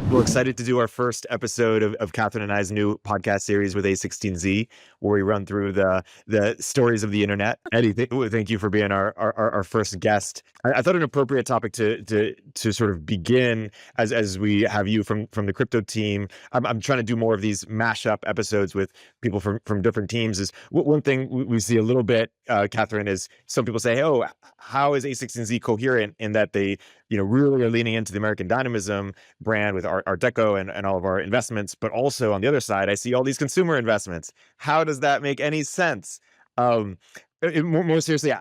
We're excited to do our first episode of Katherine and I's new podcast series with A16Z, where we run through the stories of the internet. Eddie, thank you for being our first guest. I thought an appropriate topic to sort of begin as we have you from the crypto team. I'm trying to do more of these mashup episodes with people from different teams. Is one thing we see a little bit, Katherine, is some people say, "Oh, how is A16Z coherent in that they really are leaning into the American Dynamism brand with our Deco and all of our investments, but also on the other side, I see all these consumer investments. How does that make any sense?" More seriously,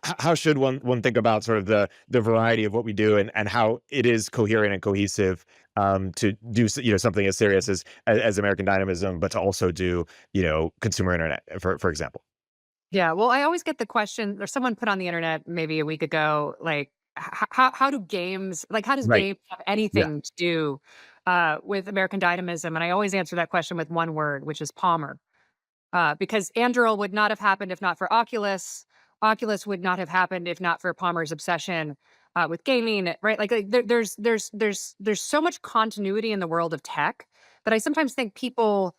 how should one think about sort of the variety of what we do and how it is coherent and cohesive to do something as serious as American Dynamism, but to also do consumer internet, for example? Yeah, well, I always get the question, or someone put on the internet maybe a week ago, like, how do games, like, how does Right. games have Yeah. anything to do with American Dynamism? And I always answer that question with one word, which is Palmer. Because Anduril would not have happened if not for Oculus. Oculus would not have happened if not for Palmer's obsession with gaming, right? There's so much continuity in the world of tech that I sometimes think people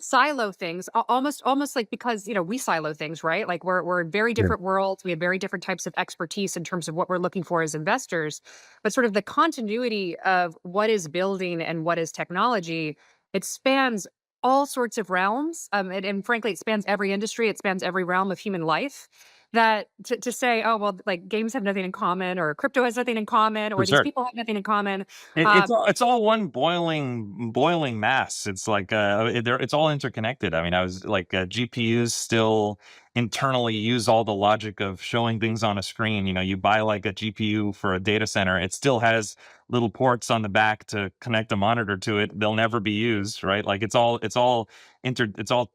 silo things almost like, because we silo things, right? Like we're in very Yeah. different worlds. We have very different types of expertise in terms of what we're looking for as investors, but sort of the continuity of what is building and what is technology, it spans all sorts of realms. And frankly, it spans every industry. It spans every realm of human life. That to say, oh, well, like games have nothing in common, or crypto has nothing in common, For or these sure. people have nothing in common. It's all one boiling mass. It's like it's all interconnected. I mean, I was like GPUs still internally use all the logic of showing things on a screen. You buy like a GPU for a data center, it still has little ports on the back to connect a monitor to it. They'll never be used, right? Like it's all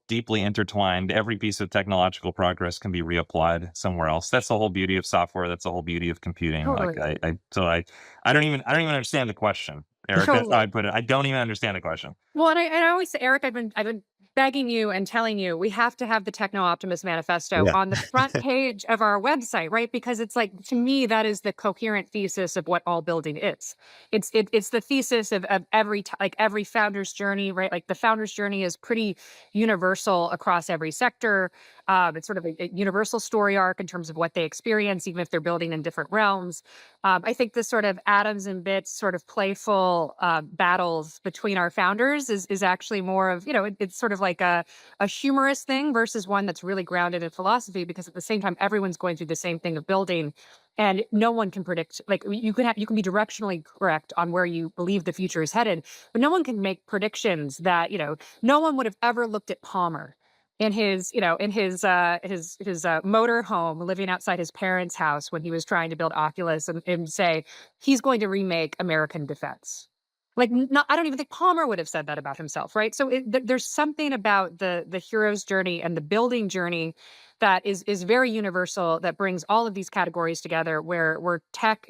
deeply intertwined. Every piece of technological progress can be reapplied somewhere else. That's the whole beauty of software. That's the whole beauty of computing. Like Totally. I don't even understand the question, Eric. That's how Totally. I'd put it. I don't even understand the question. Well, and I always say, Eric, I've been begging you and telling you we have to have the Techno-Optimist manifesto Yeah. on the front page of our website, right? Because it's like, to me, that is the coherent thesis of what all building is. It's the thesis of like every founder's journey, right? Like the founder's journey is pretty universal across every sector. It's sort of a universal story arc in terms of what they experience, even if they're building in different realms. I think this sort of atoms and bits, sort of playful battles between our founders is actually more of, it's sort of like a humorous thing versus one that's really grounded in philosophy, because at the same time, everyone's going through the same thing of building. And no one can predict, like you can be directionally correct on where you believe the future is headed, but no one can make predictions that, no one would have ever looked at Palmer in his motor home living outside his parents' house when he was trying to build Oculus, and say he's going to remake American defense. Like, I don't even think Palmer would have said that about himself, right? So there's something about the hero's journey and the building journey that is very universal, that brings all of these categories together, where tech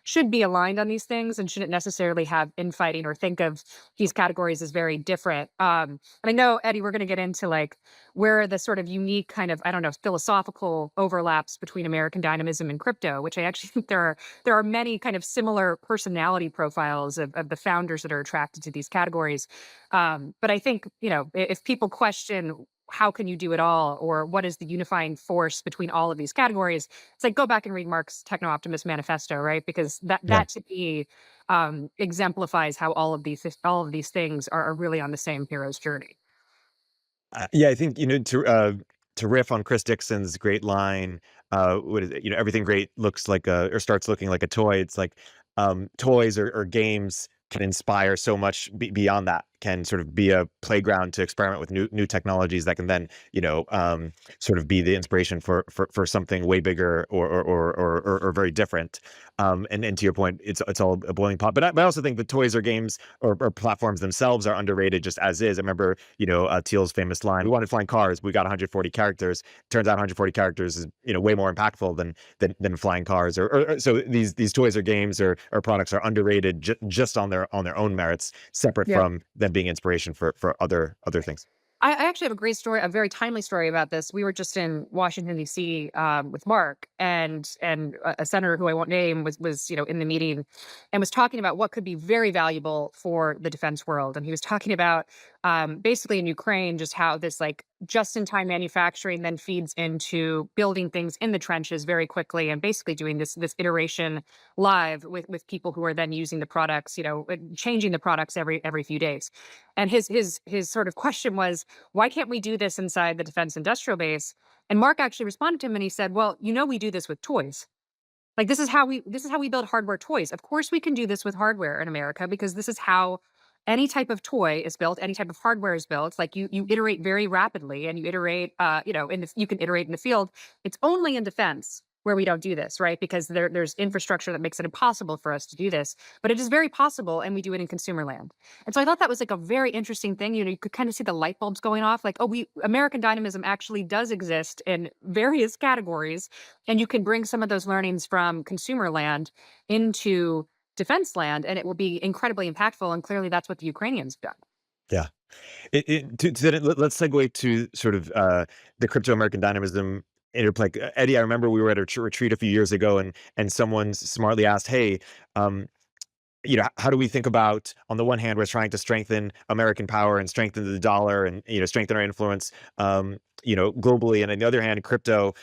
should be aligned on these things and shouldn't necessarily have infighting or think of these categories as very different. And I know, Eddie, we're going to get into like where the sort of unique kind of, I don't know, philosophical overlaps between American dynamism and crypto, which I actually think there are many kind of similar personality profiles of the founders that are attracted to these categories. But I think, if people question how can you do it all, or what is the unifying force between all of these categories, it's like, go back and read Marc's Techno-Optimist manifesto, right? Because Yeah. that to me exemplifies how all of these things are really on the same hero's journey. Yeah, I think, to riff on Chris Dixon's great line, what is it? Everything great looks like or starts looking like a toy. It's like, toys or games can inspire so much beyond that, can sort of be a playground to experiment with new technologies that can then, sort of be the inspiration for something way bigger or very different. And to your point, it's all a boiling pot. But I also think the toys or games or platforms themselves are underrated just as is. I remember, Thiel's famous line: "We wanted flying cars, we got 140 characters." Turns out 140 characters is, way more impactful than flying cars. So these toys or games or products are underrated just on their own merits, separate Yeah. from them being inspiration for other things. I actually have a great story, a very timely story about this. We were just in Washington D.C. With Marc, and a senator who I won't name was in the meeting, and was talking about what could be very valuable for the defense world. And he was talking about basically in Ukraine, just how this like just in time manufacturing then feeds into building things in the trenches very quickly, and basically doing this iteration live with people who are then using the products, changing the products every few days. And his sort of question was, why can't we do this inside the defense industrial base? And Marc actually responded to him and he said, well, we do this with toys. Like this is how we build hardware toys. Of course we can do this with hardware in America because this is how any type of toy is built, any type of hardware is built. Like you iterate very rapidly and you iterate you can iterate in the field. It's only in defense where we don't do this, right? Because there's infrastructure that makes it impossible for us to do this. But it is very possible and we do it in consumer land. And so I thought that was like a very interesting thing. You could kind of see the light bulbs going off like, oh, American dynamism actually does exist in various categories, and you can bring some of those learnings from consumer land into defense land, and it will be incredibly impactful. And clearly, that's what the Ukrainians have done. Yeah. Let's segue to sort of the crypto American dynamism interplay. Eddie, I remember we were at a retreat a few years ago, and someone smartly asked, "Hey, um, how do we think about, on the one hand, we're trying to strengthen American power and strengthen the dollar and, strengthen our influence, globally. And on the other hand, crypto,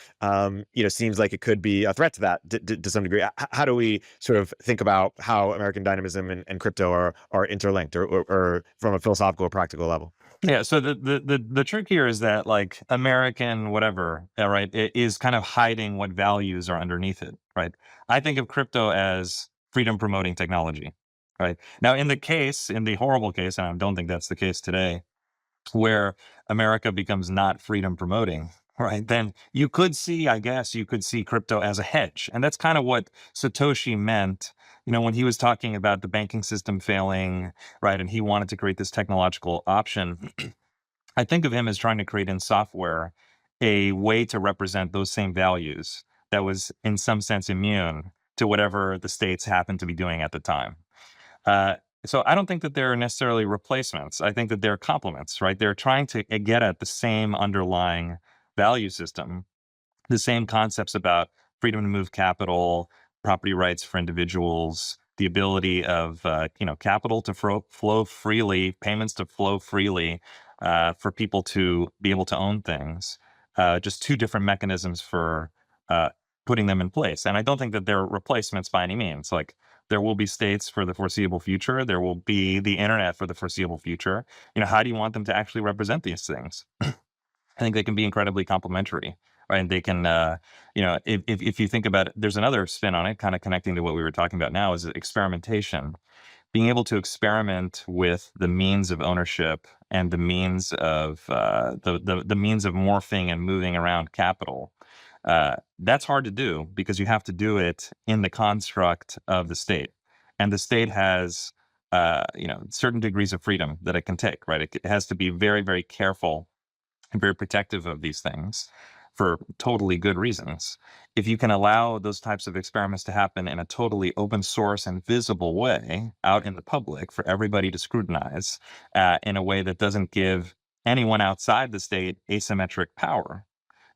seems like it could be a threat to that to some degree. How do we sort of think about how American dynamism and crypto are interlinked or from a philosophical or practical level? Yeah, so the trick here is that like American whatever, right, it is kind of hiding what values are underneath it, right? I think of crypto as freedom promoting technology, right? Now, in the horrible case, and I don't think that's the case today, where America becomes not freedom promoting, right? Then I guess you could see crypto as a hedge. And that's kind of what Satoshi meant, when he was talking about the banking system failing, right? And he wanted to create this technological option. I think of him as trying to create in software a way to represent those same values that was in some sense immune to whatever the states happened to be doing at the time. Uh, so I don't think that they're necessarily replacements. I think that they're complements, right? They're trying to get at the same underlying value system, the same concepts about freedom to move capital, property rights for individuals, the ability of capital to flow freely, payments to flow freely, for people to be able to own things. Just two different mechanisms for uh, putting them in place. And I don't think that they're replacements by any means. Like there will be states for the foreseeable future. There will be the internet for the foreseeable future. How do you want them to actually represent these things? I think they can be incredibly complementary, right? And they can, if you think about it, there's another spin on it, kind of connecting to what we were talking about now, is experimentation. Being able to experiment with the means of ownership and the means of the means of morphing and moving around capital. That's hard to do because you have to do it in the construct of the state, and the state has certain degrees of freedom that it can take. Right, it has to be very, very careful and very protective of these things for totally good reasons. If you can allow those types of experiments to happen in a totally open source and visible way out in the public for everybody to scrutinize, in a way that doesn't give anyone outside the state asymmetric power,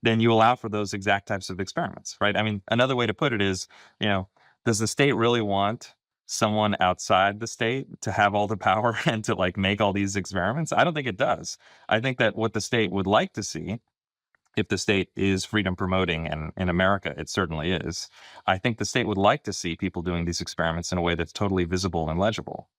then you allow for those exact types of experiments, right? I mean, another way to put it is, does the state really want someone outside the state to have all the power and to like make all these experiments? I don't think it does. I think that what the state would like to see, if the state is freedom promoting, and in America it certainly is, I think the state would like to see people doing these experiments in a way that's totally visible and legible,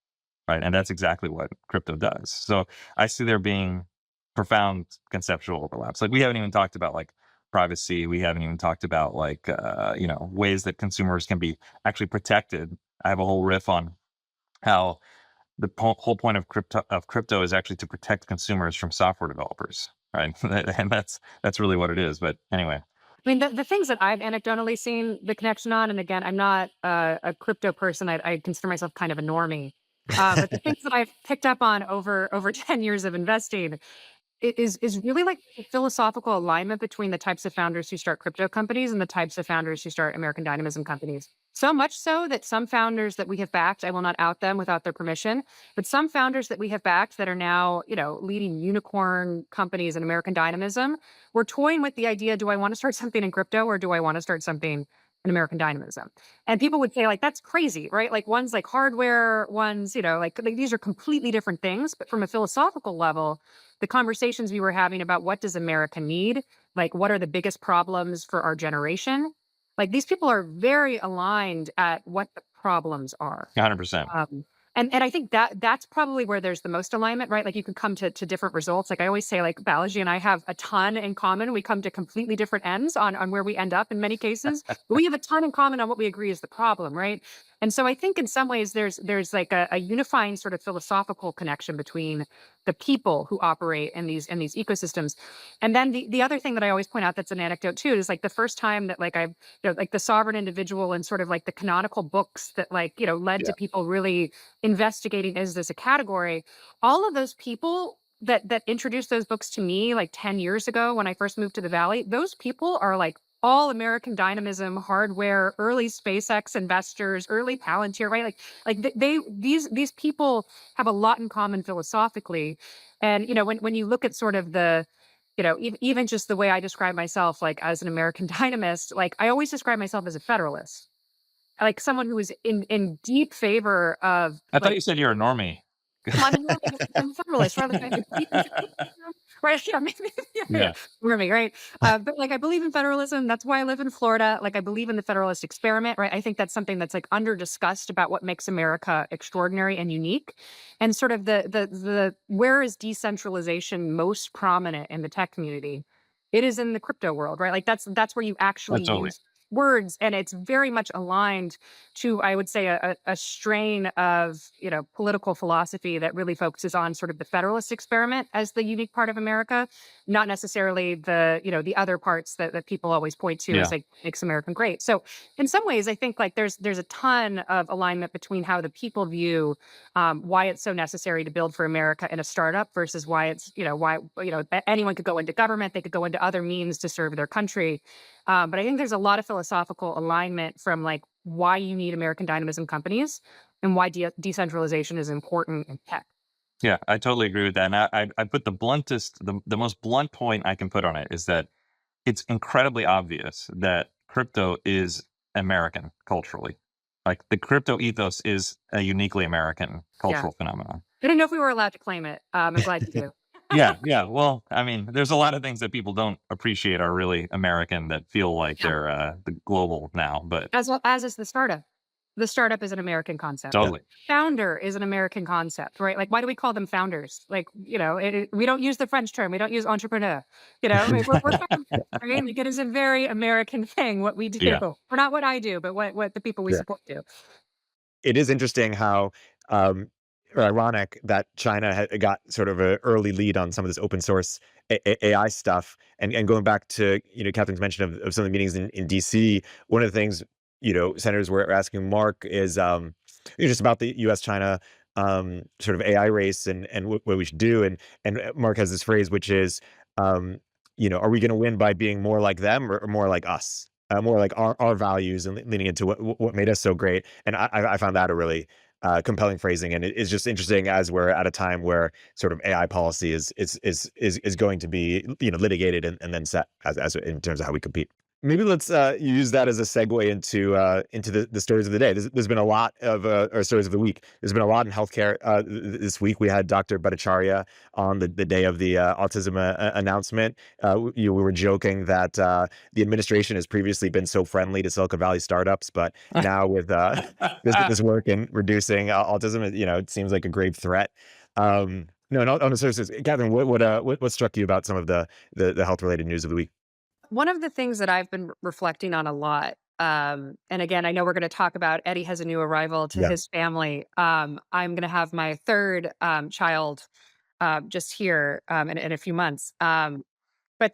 right? And that's exactly what crypto does. So I see there being profound conceptual overlaps. Like we haven't even talked about like privacy. We haven't even talked about like ways that consumers can be actually protected. I have a whole riff on how the whole point of crypto is actually to protect consumers from software developers, right? And that's really what it is. But anyway. I mean, the things that I've anecdotally seen the connection on, and again, I'm not a crypto person. I consider myself kind of a normie. But the things that I've picked up on over 10 years of investing is really like philosophical alignment between the types of founders who start crypto companies and the types of founders who start American Dynamism companies. So much so that some founders that we have backed, I will not out them without their permission, but some founders that we have backed that are now, leading unicorn companies in American Dynamism, we're toying with the idea, do I want to start something in crypto or do I want to start something in American Dynamism? And people would say, like, that's crazy, right? Like, one's like hardware, one's, like these are completely different things. But from a philosophical level, the conversations we were having about what does America need, like, what are the biggest problems for our generation? Like, these people are very aligned at what the problems are. 100%. And I think that's probably where there's the most alignment, right? Like, you can come to different results. Like, I always say, like, Balaji and I have a ton in common. We come to completely different ends on where we end up in many cases, but we have a ton in common on what we agree is the problem, right? And so I think in some ways there's like a unifying sort of philosophical connection between the people who operate in these ecosystems. And then the other thing that I always point out that's an anecdote too is like the first time that like I've like the sovereign individual and sort of like the canonical books that like led to people really investigating, is this a category? All of those people that introduced those books to me like 10 years ago when I first moved to the Valley, those people are like all American Dynamism, hardware, early SpaceX investors, early Palantir, right? Like these people have a lot in common philosophically. And when you look at sort of the even just the way I describe myself, like as an American dynamist, like I always describe myself as a federalist, like someone who is in deep favor of I thought like you said you're a normie. I'm a normie, I'm a federalist, right? Like, right? Yeah, maybe, yeah. Yeah. Normie, right? But like I believe in federalism. That's why I live in Florida. Like I believe in the federalist experiment, right? I think that's something that's like under discussed about what makes America extraordinary and unique, and sort of the where is decentralization most prominent in the tech community? It is in the crypto world, right? Like that's where you actually Totally. use words, and it's very much aligned to, I would say, a strain of political philosophy that really focuses on sort of the federalist experiment as the unique part of America, not necessarily the other parts that people always point to Yeah. as like makes America great. So in some ways, I think like there's a ton of alignment between how the people view why it's so necessary to build for America in a startup versus why it's why anyone could go into government, they could go into other means to serve their country. But I think there's a lot of philosophical alignment from like why you need American dynamism companies and why decentralization is important in tech. Yeah, I totally agree with that. And I put the most blunt point I can put on it is that it's incredibly obvious that crypto is American culturally. Like the crypto ethos is a uniquely American cultural phenomenon. I didn't know if we were allowed to claim it. I'm glad you do. Yeah, yeah. Well, I mean, there's a lot of things that people don't appreciate are really American that feel like Yeah. they're the global now, but As well as is the startup. The startup is an American concept. totally. Founder is an American concept, right? Like, why do we call them founders? Like, we don't use the French term. We don't use entrepreneur. Like, we're founders, right? Like, it is a very American thing what we do. Yeah. Or not what I do, but what the people we Yeah. support do. It is interesting how, or ironic that China had got sort of an early lead on some of this open source AI stuff. And going back to, Catherine's mention of some of the meetings in DC, one of the things, senators were asking Marc is just about the US-China sort of AI race and what we should do. And Marc has this phrase, which is, are we going to win by being more like them or more like us? More like our values and leaning into what made us so great. And I found that a really compelling phrasing, and it is just interesting as we're at a time where sort of AI policy is going to be litigated and then set as in terms of how we compete. Maybe let's use that as a segue into the stories of the day. There's been a lot of or stories of the week. There's been a lot in healthcare this week. We had Dr. Bhattacharya on the day of the autism announcement. We were joking that the administration has previously been so friendly to Silicon Valley startups, but now with this work in reducing autism, it seems like a grave threat. No, on a serious, Katherine, what struck you about some of the health related news of the week? One of the things that I've been reflecting on a lot, and again, I know we're going to talk about Eddie has a new arrival to Yeah. his family. I'm going to have my third child just here in a few months. But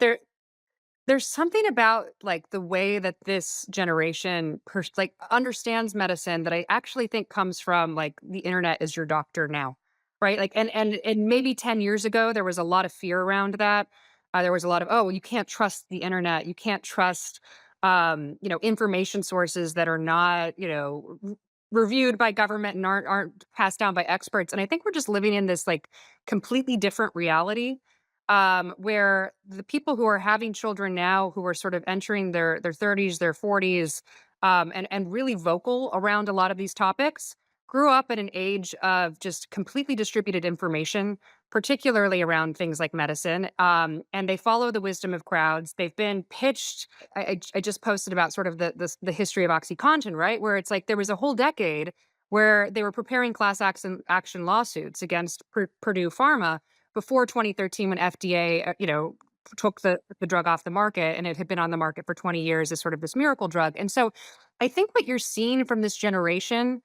there's something about like the way that this generation like understands medicine that I actually think comes from like the internet is your doctor now. right? Like, and maybe 10 years ago, there was a lot of fear around that. There was a lot of, oh, you can't trust the internet. You can't trust, information sources that are not, reviewed by government and aren't passed down by experts. And I think we're just living in this like completely different reality, where the people who are having children now, who are sort of entering their 30s, their 40s, and really vocal around a lot of these topics, grew up at an age of just completely distributed information, particularly around things like medicine. And they follow the wisdom of crowds. They've been pitched. I just posted about sort of the history of OxyContin, right? Where it's like there was a whole decade where they were preparing class action lawsuits against Purdue Pharma before 2013, when FDA, took the drug off the market, and it had been on the market for 20 years as sort of this miracle drug. And so I think what you're seeing from this generation,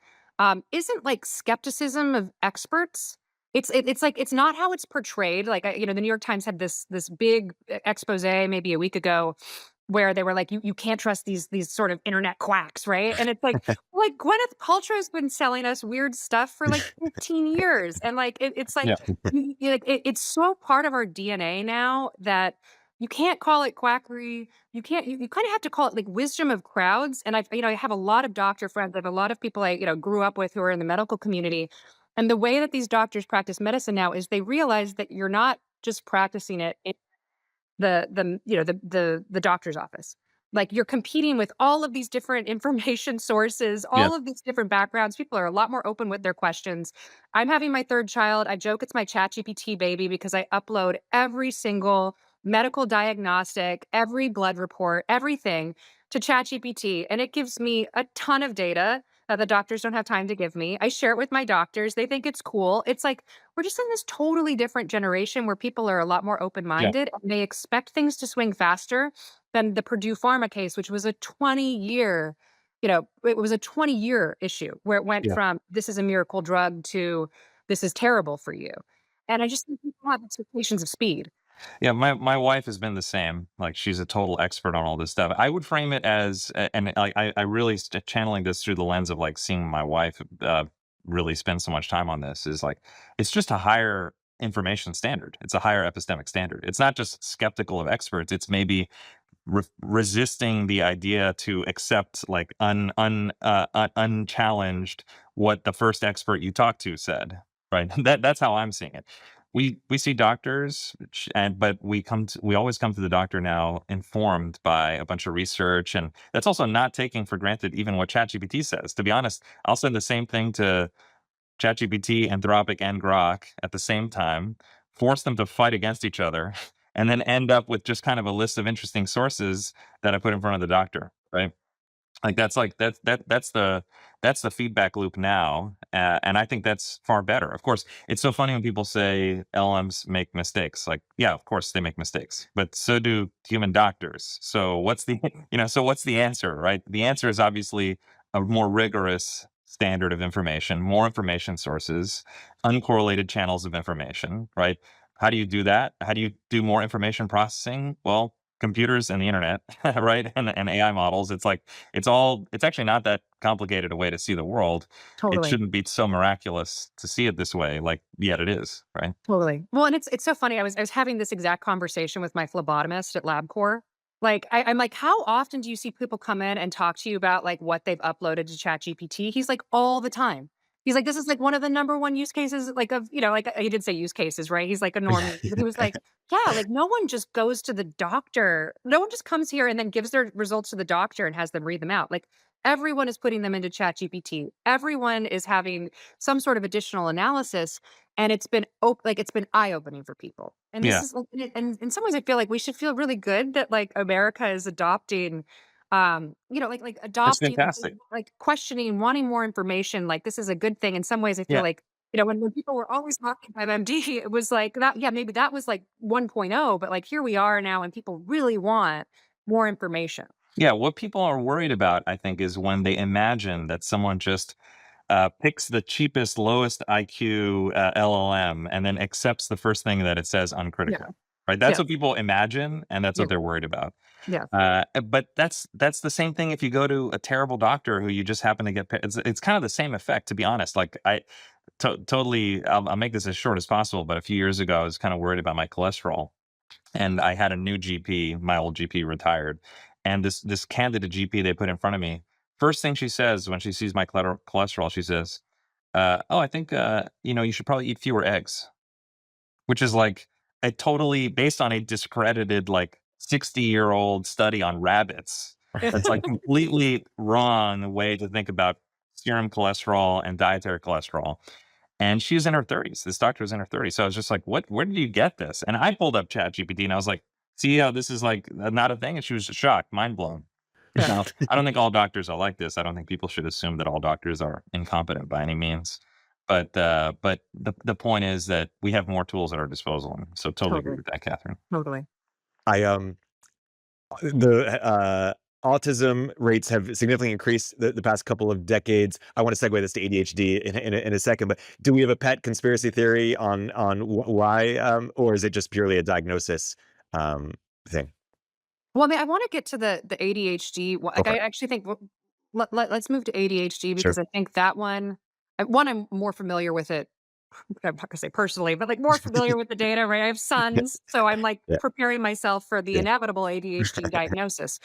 isn't like skepticism of experts. It's like it's not how it's portrayed. Like, the New York Times had this big expose maybe a week ago, where they were like, you can't trust these sort of internet quacks, right? And it's like Gwyneth Paltrow's been selling us weird stuff for like 15 years, and like it's like Yeah. it's so part of our DNA now that you can't call it quackery. You can't. You kind of have to call it like wisdom of crowds. And I have a lot of doctor friends. I have a lot of people I grew up with who are in the medical community. And the way that these doctors practice medicine now is they realize that you're not just practicing it in the doctor's office. Like, you're competing with all of these different information sources, Yeah. all of these different backgrounds. People are a lot more open with their questions. I'm having my third child. I joke it's my ChatGPT baby because I upload every single medical diagnostic, every blood report, everything to ChatGPT, and it gives me a ton of data that the doctors don't have time to give me. I share it with my doctors. They think it's cool. It's like we're just in this totally different generation where people are a lot more Yeah. open-minded, and they expect things to swing faster than the Purdue Pharma case, which was a 20-year, it was a 20-year issue where it went Yeah. from this is a miracle drug to this is terrible for you. And I just think people have expectations of speed. Yeah, my wife has been the same. Like, she's a total expert on all this stuff. I would frame it as, and like I really channeling this through the lens of like seeing my wife really spend so much time on this, is like it's just a higher information standard. It's a higher epistemic standard. It's not just skeptical of experts. It's maybe resisting the idea to accept like unchallenged what the first expert you talk to said. Right. That's how I'm seeing it. We see doctors, but we always come to the doctor now informed by a bunch of research, and that's also not taking for granted even what ChatGPT says. To be honest, I'll send the same thing to ChatGPT, Anthropic, and Grok at the same time, force them to fight against each other, and then end up with just kind of a list of interesting sources that I put in front of the doctor, right? That's the feedback loop now, and I think that's far better. Of course, it's so funny when people say LMs make mistakes. Like, yeah, of course they make mistakes, but so do human doctors. So what's the so what's the answer, right? The answer is obviously a more rigorous standard of information, more information sources, uncorrelated channels of information, right? How do you do that? How do you do more information processing? Well, computers and the internet, right? And AI models. It's actually not that complicated a way to see the world. It Totally. shouldn't be so miraculous to see it this way, like, yet it is, right? Totally. Well, and it's so funny. I was having this exact conversation with my phlebotomist at LabCorp. Like, I'm like, how often do you see people come in and talk to you about like what they've uploaded to ChatGPT? He's like, all the time. He's like, this is like one of the number one use cases, like of, like he did say use cases, right? He's like a normie. But he was like, yeah, like no one just goes to the doctor. No one just comes here and then gives their results to the doctor and has them read them out. Like, everyone is putting them into ChatGPT. Everyone is having some sort of additional analysis, and it's been it's been eye-opening for people. And this Yeah, is like, and in some ways I feel like we should feel really good that like America is adopting, like that's adopting, fantastic. like questioning, wanting more information. Like, this is a good thing. In some ways I feel Yeah. like, when people were always talking about MD, it was like that, yeah, maybe that was like 1.0, but like here we are now and people really want more information. Yeah, what people are worried about, I think, is when they imagine that someone just picks the cheapest, lowest IQ LLM and then accepts the first thing that it says Yeah. uncritically. Right? That's Yeah. what people imagine, and that's Yeah. what they're worried about. Yeah. But that's the same thing if you go to a terrible doctor who you just happen to get. It's kind of the same effect, to be honest. Like, totally, I'll make this as short as possible, but a few years ago, I was kind of worried about my cholesterol. And I had a new GP, my old GP retired. And this candidate GP they put in front of me, first thing she says when she sees my cholesterol, she says, oh, I think, you should probably eat fewer eggs, which is like a totally based on a discredited, like 60-year-old study on rabbits. That's like completely wrong way to think about serum cholesterol and dietary cholesterol. And she was in her 30s. This doctor was in her 30s. So I was just like, where did you get this? And I pulled up ChatGPT and I was like, see how this is like not a thing? And she was just shocked, mind blown. Yeah. Now, I don't think all doctors are like this. I don't think people should assume that all doctors are incompetent by any means. But the point is that we have more tools at our disposal. And so totally agree Totally. with that, Katherine. Totally. I the autism rates have significantly increased the past couple of decades. I want to segue this to ADHD in a second, but do we have a pet conspiracy theory on why, or is it just purely a diagnosis thing? Well, I mean, I want to get to the ADHD. Go Like, for I it. actually think let's move to ADHD because Sure. I think that one, I'm more familiar with it. I'm not gonna say personally, but like more familiar with the data, right? I have sons, so I'm like Yeah. preparing myself for the Yeah. inevitable ADHD diagnosis.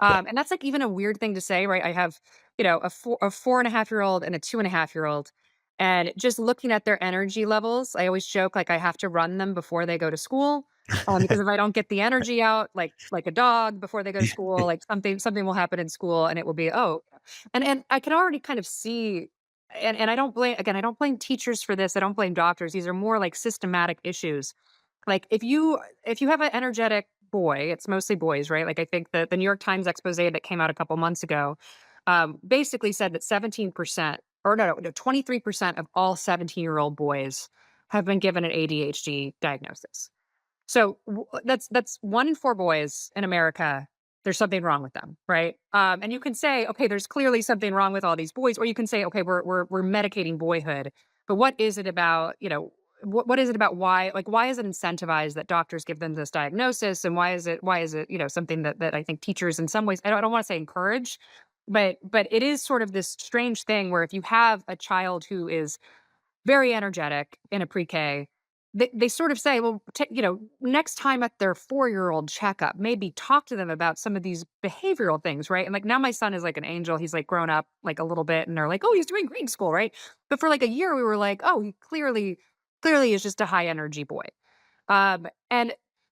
Yeah. And that's like even a weird thing to say, right? I have, a 4.5-year-old and a 2.5-year-old. And just looking at their energy levels, I always joke like I have to run them before they go to school. Because if I don't get the energy out, like a dog before they go to school, like something will happen in school, and it will be and I can already kind of see, and I don't blame teachers for this. I don't blame doctors. These are more like systematic issues. Like if you have an energetic boy, it's mostly boys, right? Like I think the New York Times expose that came out a couple months ago basically said that 17% or no 23% of all 17-year-old boys have been given an ADHD diagnosis. So that's 1 in 4 boys in America. There's something wrong with them, right? And you can say, okay, there's clearly something wrong with all these boys, or you can say, okay, we're medicating boyhood. But what is it about? What is it about why is it incentivized that doctors give them this diagnosis, and why is it something that I think teachers in some ways I don't want to say encourage, but it is sort of this strange thing where if you have a child who is very energetic in a pre-K. They sort of say, well, next time at their 4-year-old checkup, maybe talk to them about some of these behavioral things, right? And like now my son is like an angel. He's like grown up like a little bit and they're like, oh, he's doing green school, right? But for like a year, we were like, oh, he clearly is just a high energy boy. And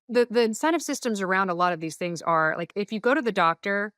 the incentive systems around a lot of these things are like, if you go to the doctor,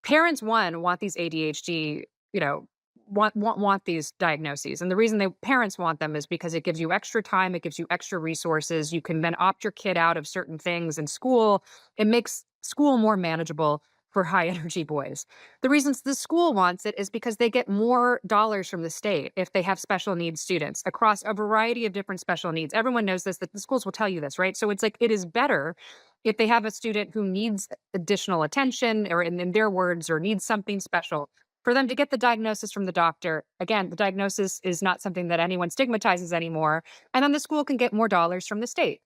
parents want these ADHD, you know, want these diagnoses. And the reason parents want them is because it gives you extra time, it gives you extra resources. You can then opt your kid out of certain things in school. It makes school more manageable for high energy boys. The reasons the school wants it is because they get more dollars from the state if they have special needs students across a variety of different special needs. Everyone knows this, that the schools will tell you this, right? So it's like it is better if they have a student who needs additional attention or in their words or needs something special for them to get the diagnosis from the doctor. Again, the diagnosis is not something that anyone stigmatizes anymore. And then the school can get more dollars from the state.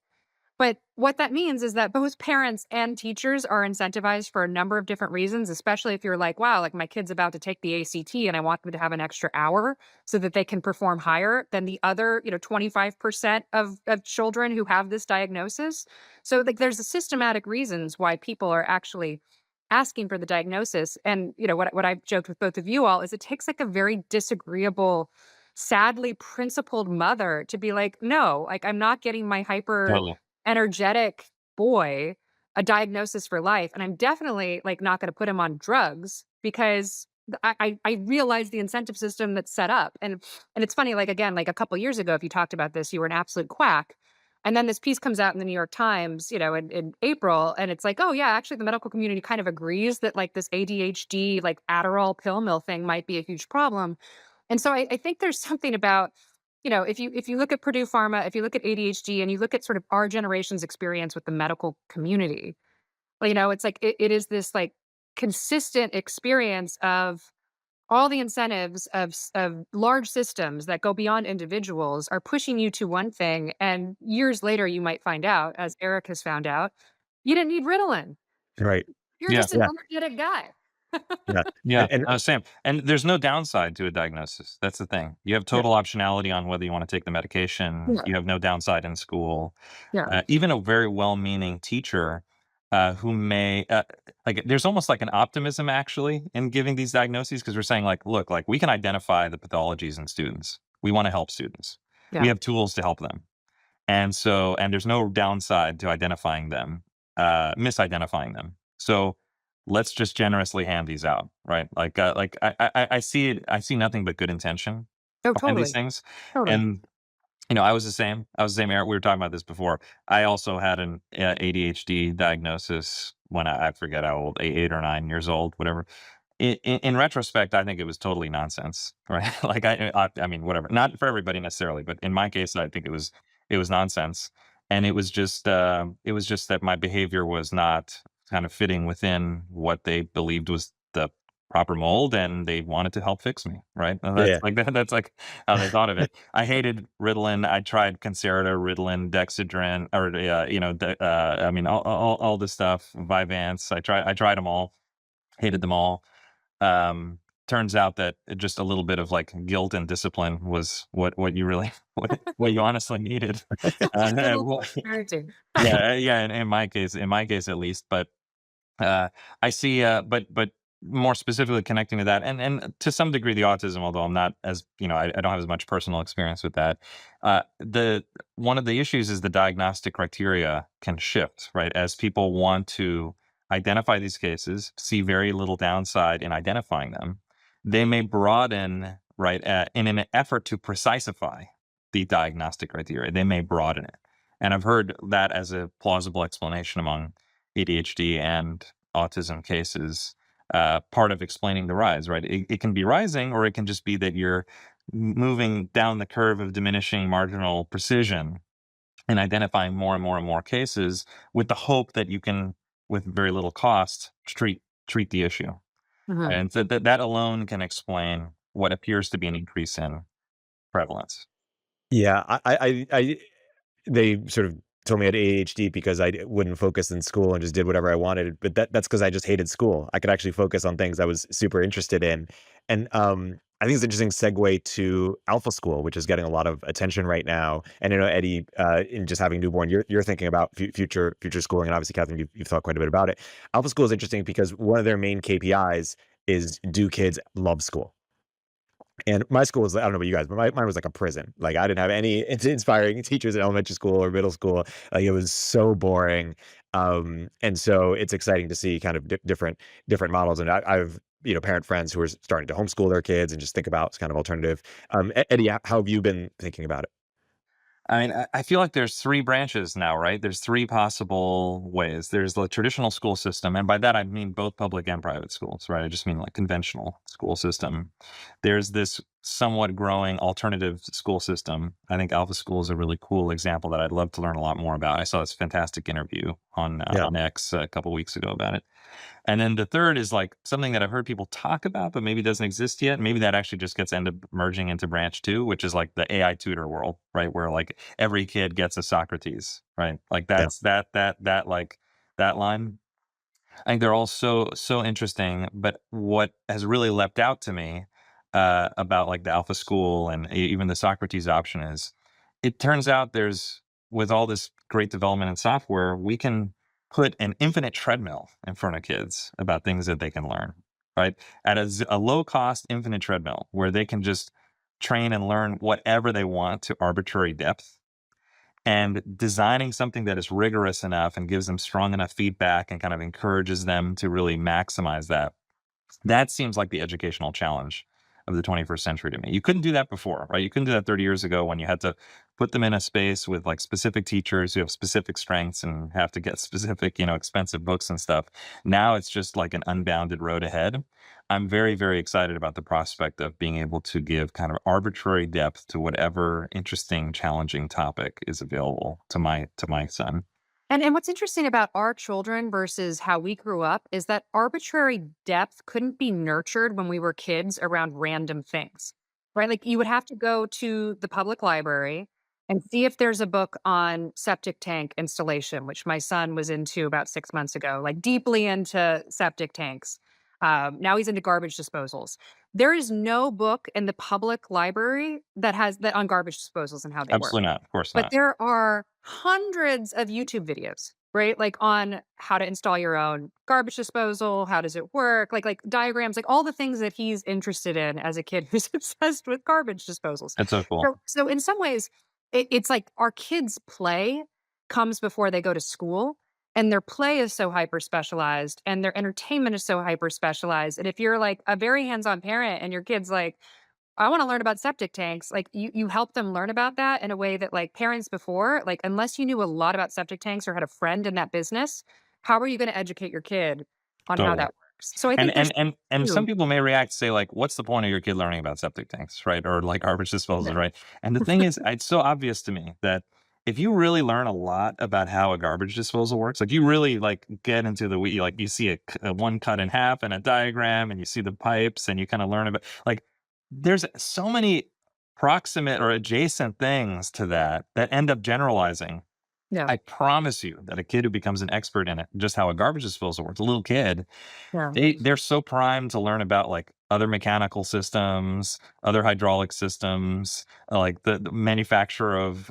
But what that means is that both parents and teachers are incentivized for a number of different reasons, especially if you're like, wow, like my kid's about to take the ACT and I want them to have an extra hour so that they can perform higher than the other, 25% of children who have this diagnosis. So like there's a systematic reasons why people are actually asking for the diagnosis. And what I've joked with both of you all is it takes like a very disagreeable, sadly principled mother to be like, no, like I'm not getting my hyper Totally. energetic boy a diagnosis for life. And I'm definitely like not going to put him on drugs because I realize the incentive system that's set up. And it's funny, like again, like a couple years ago, if you talked about this, you were an absolute quack. And then this piece comes out in the New York Times, in April, and it's like, oh yeah, actually the medical community kind of agrees that like this ADHD, like Adderall pill mill thing might be a huge problem. And so I think there's something about, if you look at Purdue Pharma, if you look at ADHD and you look at sort of our generation's experience with the medical community, well, it's like it is this like consistent experience of all the incentives of large systems that go beyond individuals are pushing you to one thing. And years later, you might find out, as Erik has found out, you didn't need Ritalin. Right. You're Yeah. just an Yeah. energetic guy. Yeah. Yeah, And same. And there's no downside to a diagnosis. That's the thing. You have Yeah. total optionality on whether you want to take the medication. Yeah. You have no downside in school. Yeah. Even a very well-meaning teacher who may like there's almost like an optimism actually in giving these diagnoses because we're saying like, look, like we can identify the pathologies in students. We want to help students. We Yeah. have tools to help them. And there's no downside to identifying them, misidentifying them. So let's just generously hand these out, right? Like I see it. I see nothing but good intention Oh, behind these totally. things. Totally. And I was the same. I was the same. Eric, we were talking about this before. I also had an ADHD diagnosis when I forget how old, 8 or 9 years old, whatever. In retrospect, I think it was totally nonsense, right? Like I mean, whatever. Not for everybody necessarily, but in my case, I think it was nonsense, and it was just that my behavior was not kind of fitting within what they believed was the proper mold, and they wanted to help fix me, right? And that's yeah. like that's like how they thought of it. I hated Ritalin. I tried Concerta, Ritalin, Dexedrine, or I mean, all this stuff, Vyvanse. I tried them all, hated them all. um, Turns out that just a little bit of like guilt and discipline was what you really what you honestly needed. Just a little Well, parenting. yeah. In my case at least, but uh, I see, but more specifically connecting to that, and to some degree the autism, although I'm not as I don't have as much personal experience with that. The One of the issues is the diagnostic criteria can shift, right? As people want to identify these cases, see very little downside in identifying them, they may broaden, right, in an effort to precisify the diagnostic criteria. They may broaden it, and I've heard that as a plausible explanation among ADHD and autism cases, part of explaining the rise, right? It can be rising, or it can just be that you're moving down the curve of diminishing marginal precision and identifying more and more and more cases with the hope that you can, with very little cost, treat the issue. Mhm. And so that alone can explain what appears to be an increase in prevalence. Yeah, they sort of told me I had ADHD because wouldn't focus in school and just did whatever I wanted. But that's because I just hated school. I could actually focus on things I was super interested in. And I think it's an interesting segue to Alpha School, which is getting a lot of attention right now. And Eddie, in just having newborn, you're thinking about future schooling, and obviously, Catherine, you've thought quite a bit about it. Alpha School is interesting because one of their main KPIs is, do kids love school? And my school was, I don't know about you guys, but mine was like a prison. Like, I didn't have any inspiring teachers in elementary school or middle school. Like, it was so boring. And so it's exciting to see kind of different models. And I've parent friends who are starting to homeschool their kids and just think about kind of alternative. Eddie, how have you been thinking about it? I mean, I feel like there's three branches now, right? There's three possible ways. There's the traditional school system, and by that I mean both public and private schools, right? I just mean like conventional school system. There's this somewhat growing alternative school system. I think Alpha School is a really cool example that I'd love to learn a lot more about. I saw this fantastic interview Yeah, on X a couple weeks ago about it. And then the third is like something that I've heard people talk about, but maybe doesn't exist yet. Maybe that actually just gets end up merging into branch two, which is like the AI tutor world, right? Where like every kid gets a Socrates, right? Like yeah, that's that like that line. I think they're all so interesting. But what has really leapt out to me about like the Alpha School and even the Socrates option is, it turns out there's, with all this great development in software, we can put an infinite treadmill in front of kids about things that they can learn, right? At a low cost infinite treadmill where they can just train and learn whatever they want to arbitrary depth, and designing something that is rigorous enough and gives them strong enough feedback and kind of encourages them to really maximize that. That seems like the educational challenge of the 21st century to me. You couldn't do that before, right? You couldn't do that 30 years ago when you had to put them in a space with like specific teachers who have specific strengths and have to get specific, expensive books and stuff. Now it's just like an unbounded road ahead. I'm very, very excited about the prospect of being able to give kind of arbitrary depth to whatever interesting, challenging topic is available to my son. And what's interesting about our children versus how we grew up is that arbitrary depth couldn't be nurtured when we were kids around random things, right? Like you would have to go to the public library and see if there's a book on septic tank installation, which my son was into about 6 months ago, like deeply into septic tanks. Now he's into garbage disposals. There is no book in the public library that has that on garbage disposals and how they work. Absolutely not. Of course But not. there are hundreds of YouTube videos, right? Like on how to install your own garbage disposal, how does it work, like diagrams, like all the things that he's interested in as a kid who's obsessed with garbage disposals. That's so cool. So in some ways, it's like our kids' play comes before they go to school, and their play is so hyper specialized, and their entertainment is so hyper specialized. And if you're like a very hands-on parent, and your kid's like, I want to learn about septic tanks. Like you help them learn about that in a way that like parents before, like unless you knew a lot about septic tanks or had a friend in that business, how are you going to educate your kid on how Totally. that works? So I And think there's some two. people may react to say like, what's the point of your kid learning about septic tanks, right? Or like garbage disposals, Yeah. right? And the thing is, it's so obvious to me that if you really learn a lot about how a garbage disposal works, like you really like get into the we like you see a one cut in half and a diagram, and you see the pipes, and you kind of learn about like there's so many proximate or adjacent things to that end up generalizing. Yeah. I promise you that a kid who becomes an expert in it, just how a garbage disposal works, a little kid, Yeah. they're so primed to learn about like other mechanical systems, other hydraulic systems, like the manufacture of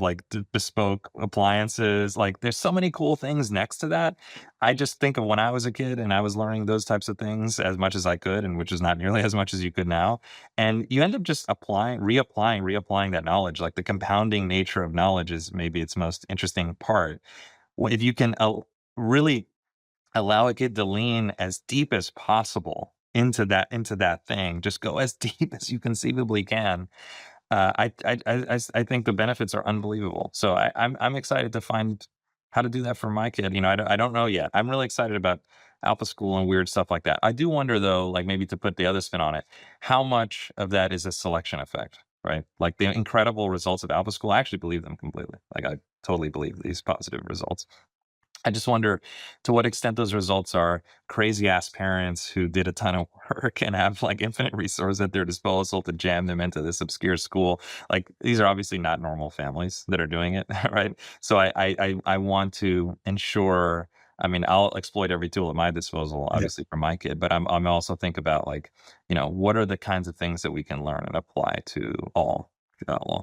like bespoke appliances. Like there's so many cool things next to that. I just think of when I was a kid and I was learning those types of things as much as I could, and which is not nearly as much as you could now. And you end up just reapplying that knowledge. Like the compounding nature of knowledge is maybe its most interesting part. If you can really allow a kid to lean as deep as possible into that thing, just go as deep as you conceivably can. I think the benefits are unbelievable. So I'm excited to find how to do that for my kid. I don't know yet. I'm really excited about Alpha School and weird stuff like that. I do wonder though, like maybe to put the other spin on it, how much of that is a selection effect, right? Like the incredible results of Alpha School, I actually believe them completely. Like I totally believe these positive results. I just wonder to what extent those results are crazy ass parents who did a ton of work and have like infinite resources at their disposal to jam them into this obscure school. Like these are obviously not normal families that are doing it, right? So I want to ensure. I mean, I'll exploit every tool at my disposal, Yeah. obviously for my kid, but I'm also think about like, what are the kinds of things that we can learn and apply to all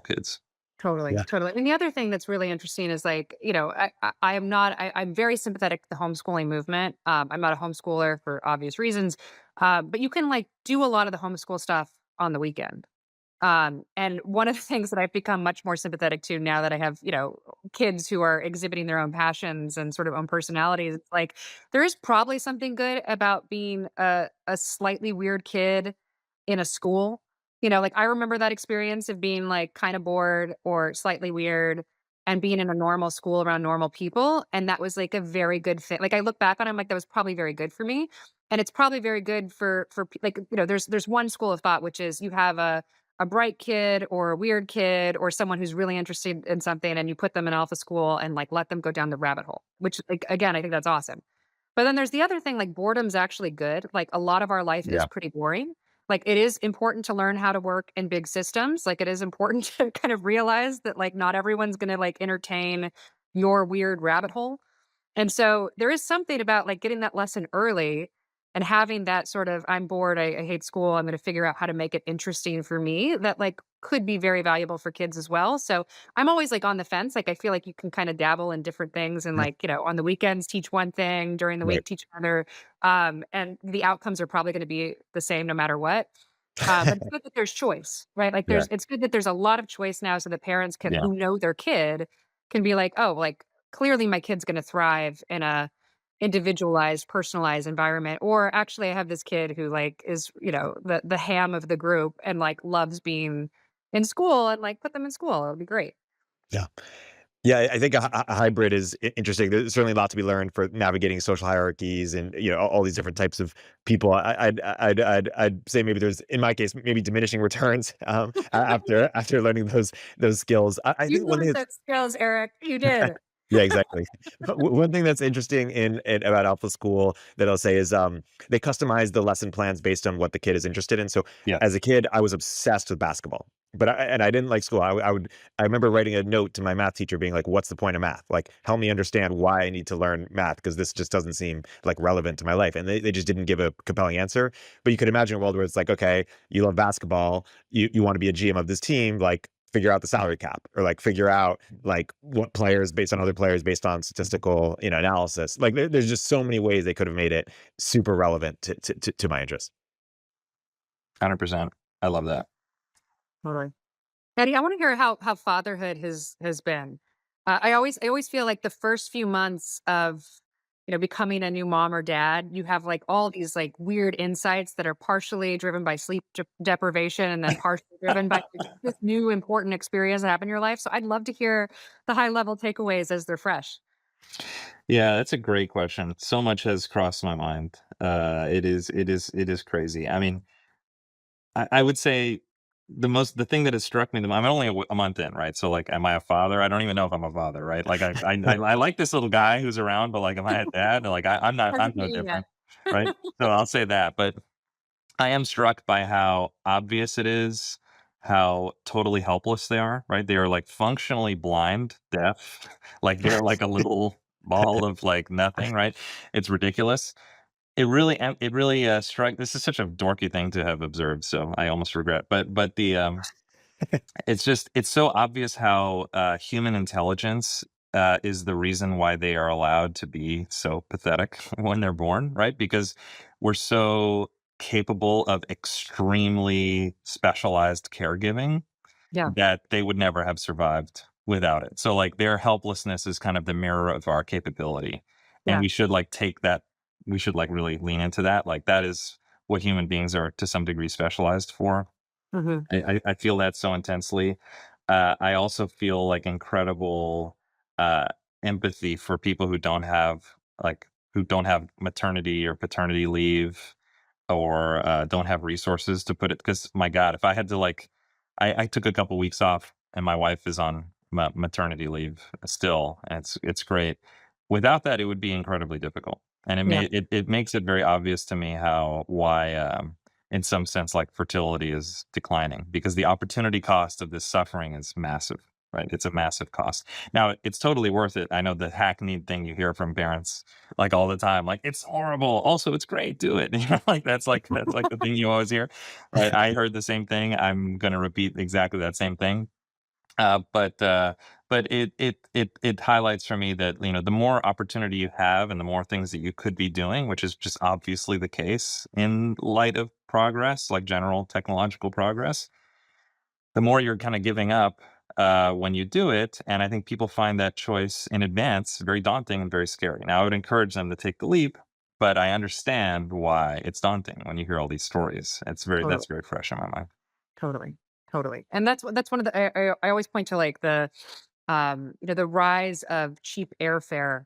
kids. Totally, Yeah. totally. And the other thing that's really interesting is like, I am not, I'm very sympathetic to the homeschooling movement. I'm not a homeschooler for obvious reasons. But you can like do a lot of the homeschool stuff on the weekend. And one of the things that I've become much more sympathetic to now that I have, kids who are exhibiting their own passions and sort of own personalities, it's like there is probably something good about being a slightly weird kid in a school. Like I remember that experience of being like kind of bored or slightly weird and being in a normal school around normal people. And that was like a very good thing. Like I look back on it, I'm like, that was probably very good for me. And it's probably very good for like, there's one school of thought, which is you have a bright kid or a weird kid or someone who's really interested in something and you put them in alpha school and like let them go down the rabbit hole, which like again, I think that's awesome. But then there's the other thing, like boredom's actually good. Like a lot of our life is Yeah. pretty boring. Like it is important to learn how to work in big systems. Like it is important to kind of realize that like not everyone's going to like entertain your weird rabbit hole. And so there is something about like getting that lesson early and having that sort of, I'm bored, I hate school, I'm going to figure out how to make it interesting for me that like could be very valuable for kids as well. So I'm always like on the fence. Like I feel like you can kind of dabble in different things and Yeah. like, on the weekends teach one thing, during the Right. week teach another. And the outcomes are probably going to be the same no matter what. But it's good that there's choice, right? Like Yeah. it's good that there's a lot of choice now so the parents can Yeah. who know their kid can be like, oh, like clearly my kid's going to thrive in a individualized, personalized environment. Or actually I have this kid who like is, the ham of the group and like loves being in school and like put them in school. It'll be great. Yeah. Yeah, I think a hybrid is interesting. There's certainly a lot to be learned for navigating social hierarchies and all these different types of people. I'd say maybe there's, in my case, maybe diminishing returns after learning those skills. I You think one thing learned that's those skills, Eric. You did. yeah, exactly. But one thing that's interesting in about Alpha School that I'll say is they customize the lesson plans based on what the kid is interested in. So Yeah. as a kid, I was obsessed with basketball. But I didn't like school. I remember writing a note to my math teacher being like, "What's the point of math? Like, help me understand why I need to learn math because this just doesn't seem like relevant to my life." And they just didn't give a compelling answer. But you could imagine a world where it's like, okay, you love basketball, you want to be a GM of this team, like figure out the salary cap or like figure out like what players based on other players based on statistical analysis. Like there's just so many ways they could have made it super relevant to my interests. 100%. I love that. Totally. Eddie, I want to hear how fatherhood has been. I always feel like the first few months of becoming a new mom or dad, you have like all these like weird insights that are partially driven by sleep deprivation and then partially driven by just this new important experience that happened in your life. So I'd love to hear the high level takeaways as they're fresh. Yeah, that's a great question. So much has crossed my mind. It is crazy. I mean, I would say the thing that has struck me I'm only a month in, right? So like, am I a father? I don't even know if I'm a father, right? Like I like this little guy who's around, but like, am I a dad? Like I'm Hasn't no hit you different, yet. right? So I'll say that, but I am struck by how obvious it is, how totally helpless they are, right? They are like functionally blind, deaf, like they're like a little ball of like nothing, right? It's ridiculous. It really struck. This is such a dorky thing to have observed, so I almost regret. But it's so obvious how human intelligence is the reason why they are allowed to be so pathetic when they're born, right? Because we're so capable of extremely specialized caregiving Yeah. that they would never have survived without it. So like their helplessness is kind of the mirror of our capability. And Yeah. we should like take that, we should like really lean into that. Like that is what human beings are to some degree specialized for. Hmm. I feel that so intensely. I also feel like incredible uh, empathy for people who don't have maternity or paternity leave or don't have resources to put it. Because my God, if I had to like, I took a couple weeks off, and my wife is on maternity leave still, and it's great. Without that, it would be incredibly difficult, and Yeah. it makes it very obvious to me why in some sense like fertility is declining because the opportunity cost of this suffering is massive. Right, it's a massive cost. Now it's totally worth it. I know the hackneyed thing you hear from parents like all the time, like it's horrible. Also, it's great. Do it. You know, like that's like the thing you always hear. Right? I heard the same thing. I'm going to repeat exactly that same thing. Uh, but uh, but it highlights for me that the more opportunity you have and the more things that you could be doing, which is just obviously the case in light of progress, like general technological progress, the more you're kind of giving up when you do it. And I think people find that choice in advance very daunting and very scary. Now, I would encourage them to take the leap, but I understand why it's daunting when you hear all these stories. Totally. That's very fresh in my mind. Totally. Totally. And that's one of the I always point to like the the rise of cheap airfare,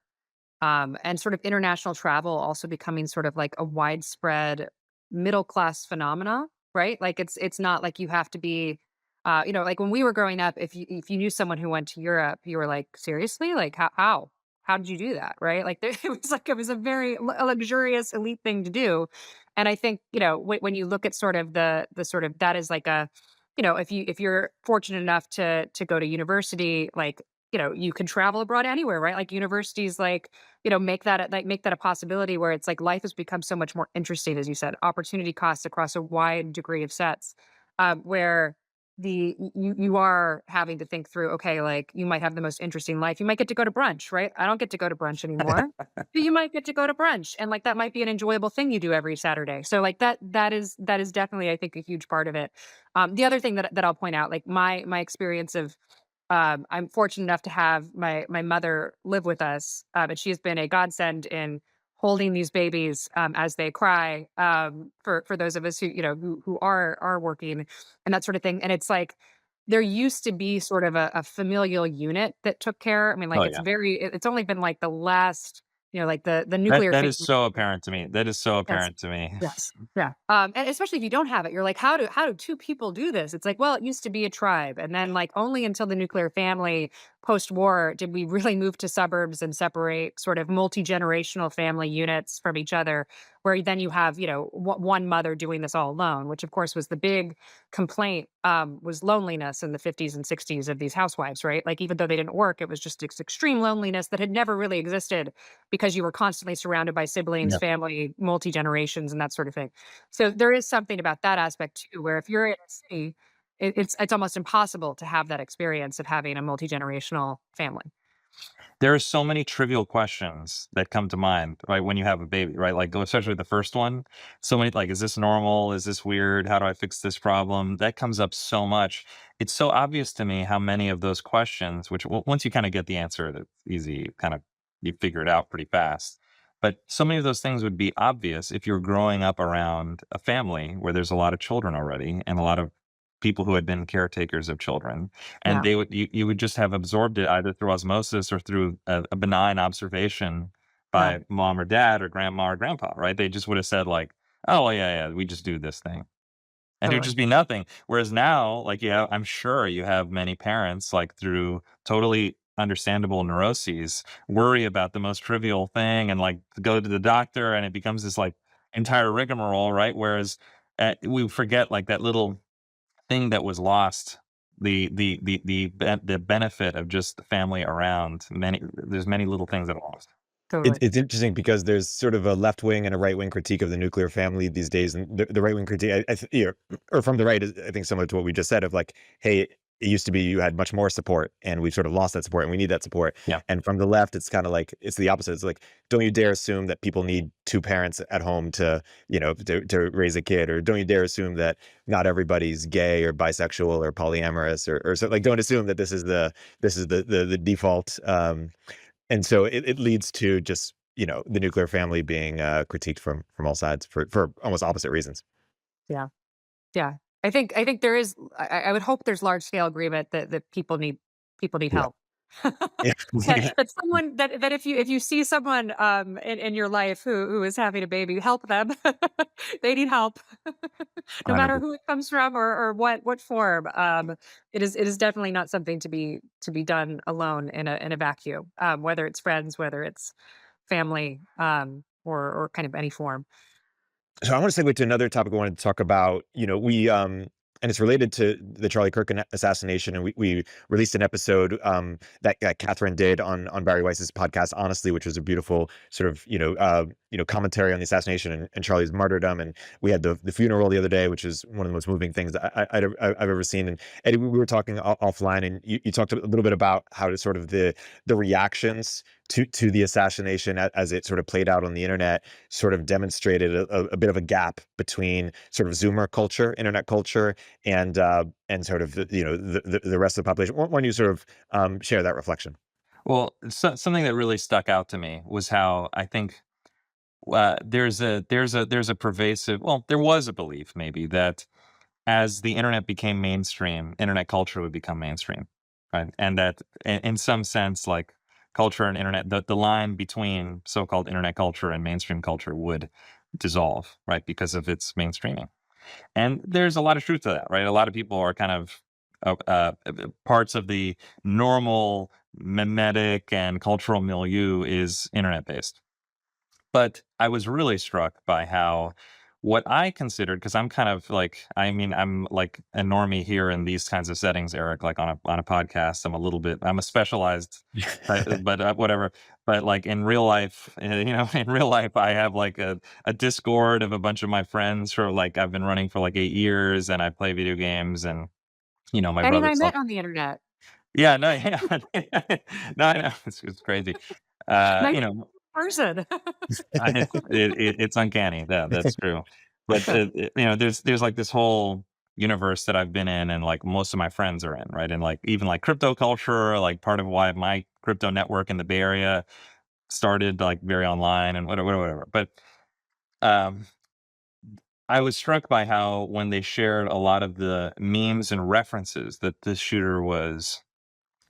and sort of international travel also becoming sort of like a widespread middle class phenomena, right? Like it's not like you have to be, like when we were growing up, if you knew someone who went to Europe, you were like, seriously, like how did you do that, right? Like it was a very a luxurious elite thing to do, and I think when you look at sort of the sort of that is like a if you're fortunate enough to go to university, like you can travel abroad anywhere, right? Like universities, like make that a possibility where it's like life has become so much more interesting, as you said, opportunity costs across a wide degree of sets, where you are having to think through, okay, like you might have the most interesting life. You might get to go to brunch, right? I don't get to go to brunch anymore. But you might get to go to brunch, and like that might be an enjoyable thing you do every Saturday. So like that is definitely, I think, a huge part of it. The other thing that I'll point out, like my experience of I'm fortunate enough to have my mother live with us, and she has been a godsend in holding these babies as they cry, for those of us who are working and that sort of thing. And it's like there used to be sort of a familial unit that took care. I mean, like Oh it's yeah. it's only been like the last, like the That nuclear that family. is so apparent to me. That is so Yes. apparent to me. Yes. Yeah. And especially if you don't have it, you're like, how do two people do this? It's like, well, it used to be a tribe, and then like only until the nuclear family post-war did we really move to suburbs and separate sort of multi-generational family units from each other, where then you have, one mother doing this all alone, which of course was the big complaint, was loneliness in the 50s and 60s of these housewives, right? Like, even though they didn't work, it was just this extreme loneliness that had never really existed because you were constantly surrounded by siblings, Yeah. family, multi-generations, and that sort of thing. So there is something about that aspect too, where if you're in a city, it's almost impossible to have that experience of having a multi-generational family. There are so many trivial questions that come to mind, right, when you have a baby, right? Like, especially the first one. So many, like, is this normal? Is this weird? How do I fix this problem? That comes up so much. It's so obvious to me how many of those questions, which once you kind of get the answer, that's easy, kind of you figure it out pretty fast. But so many of those things would be obvious if you're growing up around a family where there's a lot of children already and a lot of people who had been caretakers of children, and Yeah, you would just have absorbed it either through osmosis or through a benign observation yeah, by mom or dad or grandma or grandpa, right? They just would have said like, "Oh, well, yeah, yeah, we just do this thing." And it would totally. just be nothing. Whereas now, like, yeah, I'm sure you have many parents, like, through totally understandable neuroses, worry about the most trivial thing and, like, go to the doctor, and it becomes this, like, entire rigmarole, right? Whereas, we forget, like, that little thing that was lost, the benefit of just the family around. There's many little things that are lost. Totally. It's interesting because there's sort of a left wing and a right wing critique of the nuclear family these days, and the right wing critique, or from the right, is I think similar to what we just said of like, hey, it used to be you had much more support, and we've sort of lost that support, and we need that support. Yeah. And from the left, it's kind of like it's the opposite. It's like, don't you dare assume that people need two parents at home to to raise a kid, or don't you dare assume that not everybody's gay or bisexual or polyamorous, or so, like, don't assume that this is the default. And so it leads to just, the nuclear family being critiqued from all sides for almost opposite reasons. Yeah. Yeah. I think there is I would hope there's large scale agreement that people need Yeah. help. Yeah. That someone that if you see someone in your life who is having a baby, help them. They need help. No matter 100%. who it comes from or what form. It is definitely not something to be done alone in a vacuum. Whether it's friends, whether it's family, or kind of any form. So I want to segue to another topic I wanted to talk about. And it's related to the Charlie Kirk assassination. And we released an episode that Katherine did on Barry Weiss's podcast, Honestly, which was a beautiful sort of commentary on the assassination and Charlie's martyrdom. And we had the funeral the other day, which is one of the most moving things I've ever seen. And Eddie, we were talking offline, and you talked a little bit about how to sort of the reactions to the assassination as it sort of played out on the internet sort of demonstrated a bit of a gap between sort of Zoomer culture, internet culture, and sort of the rest of the population. Why don't you sort of share that reflection? Well, something that really stuck out to me was how I think there's a pervasive, well, there was a belief maybe that as the internet became mainstream, internet culture would become mainstream, right? And that in some sense, like, culture and internet, the line between so-called internet culture and mainstream culture would dissolve, right? Because of its mainstreaming. And there's a lot of truth to that, right? A lot of people are kind of parts of the normal mimetic and cultural milieu is internet based. But I was really struck by how what I considered, because I'm kind of like, I mean, I'm like a normie here in these kinds of settings, Eric, like on a podcast. I'm a specialized, but whatever. But like in real life, in real life, I have like a Discord of a bunch of my friends who are like, I've been running for like 8 years, and I play video games, and my Ed and I brother's met like, on the internet. yeah, no, yeah, no, I know, it's crazy. Nice You know, person. it's uncanny. Yeah, that's true. But there's like this whole universe that I've been in, and like most of my friends are in, right? And like even like crypto culture, like part of why my crypto network in the Bay Area started like very online and whatever. But um, I was struck by how when they shared a lot of the memes and references that this shooter was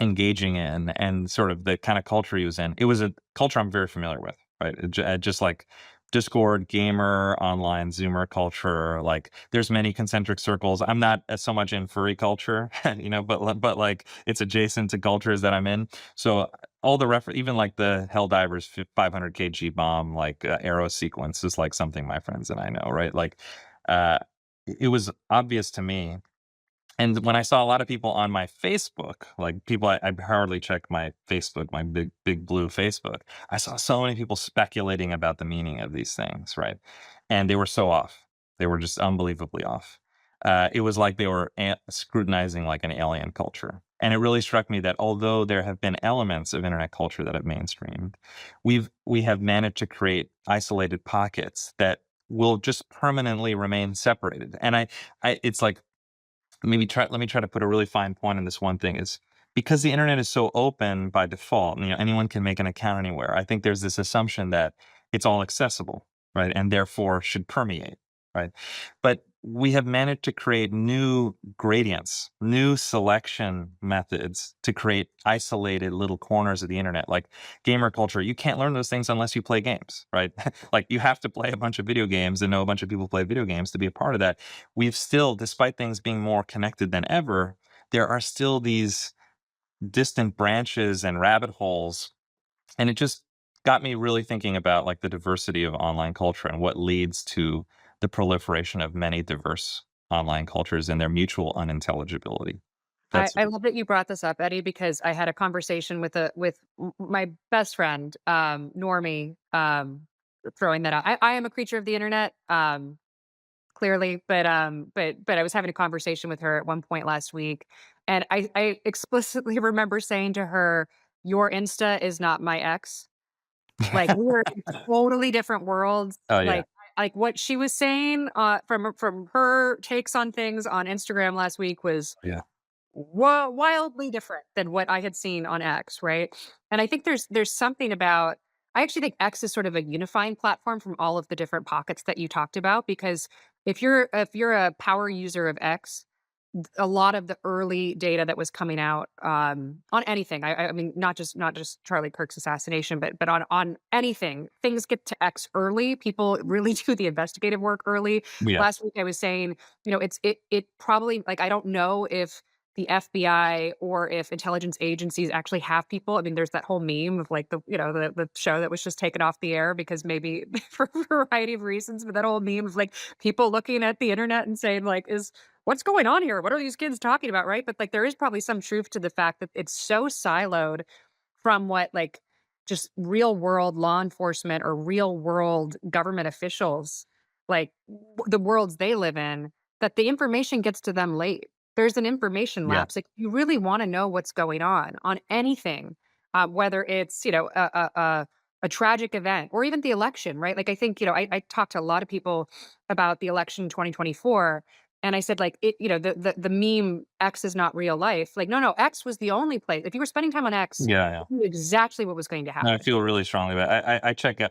engaging in, and sort of the kind of culture he was in. It was a culture I'm very familiar with, right? Just like Discord, gamer, online Zoomer culture. Like, there's many concentric circles. I'm not so much in furry culture, but like it's adjacent to cultures that I'm in. So all the even like the Helldivers 500 kg bomb, like arrow sequence is like something my friends and I know, right? Like, uh, it was obvious to me. And when I saw a lot of people on my Facebook, like people, I hardly check my Facebook, my big blue Facebook. I saw so many people speculating about the meaning of these things, right? And they were so off. They were just unbelievably off. It was like they were scrutinizing like an alien culture. And it really struck me that although there have been elements of internet culture that have mainstreamed, we have managed to create isolated pockets that will just permanently remain separated. And it's like, let me try to put a really fine point on this one thing is because the internet is so open by default, anyone can make an account anywhere. I think there's this assumption that it's all accessible, right? And therefore should permeate, right? But we have managed to create new gradients, new selection methods to create isolated little corners of the internet. Like gamer culture, you can't learn those things unless you play games, right? Like you have to play a bunch of video games and know a bunch of people play video games to be a part of that. We've still, despite things being more connected than ever, there are still these distant branches and rabbit holes. And it just got me really thinking about like the diversity of online culture and what leads to the proliferation of many diverse online cultures and their mutual unintelligibility. I, That's I love that you brought this up, Eddie, because I had a conversation with my best friend, Normie, throwing that out. I am a creature of the internet, clearly, but I was having a conversation with her at one point last week, and I explicitly remember saying to her, "Your Insta is not my ex." Like, we were in totally different worlds. oh yeah, Like what she was saying, from her takes on things on Instagram last week was yeah, wildly different than what I had seen on X, right? And I think there's something about I actually think X is sort of a unifying platform from all of the different pockets that you talked about because if you're a power user of X, a lot of the early data that was coming out on anything. I mean, not just Charlie Kirk's assassination, but on anything. Things get to X early. People really do the investigative work early. yeah, Last week I was saying, it probably like I don't know if the FBI or if intelligence agencies actually have people. I mean, there's that whole meme of like the show that was just taken off the air because maybe for a variety of reasons, but that whole meme of like people looking at the internet and saying like, is what's going on here? What are these kids talking about? Right. But like, there is probably some truth to the fact that it's so siloed from what like just real world law enforcement or real world government officials, like the worlds they live in, that the information gets to them late. There's an information yeah, lapse. Like you really want to know what's going on anything, whether it's, a tragic event or even the election, right? Like I think, I talked to a lot of people about the election in 2024 and I said, like, the meme X is not real life. Like, no, X was the only place. If you were spending time on X, yeah, yeah. you knew exactly what was going to No, I happen. feel really strongly about it.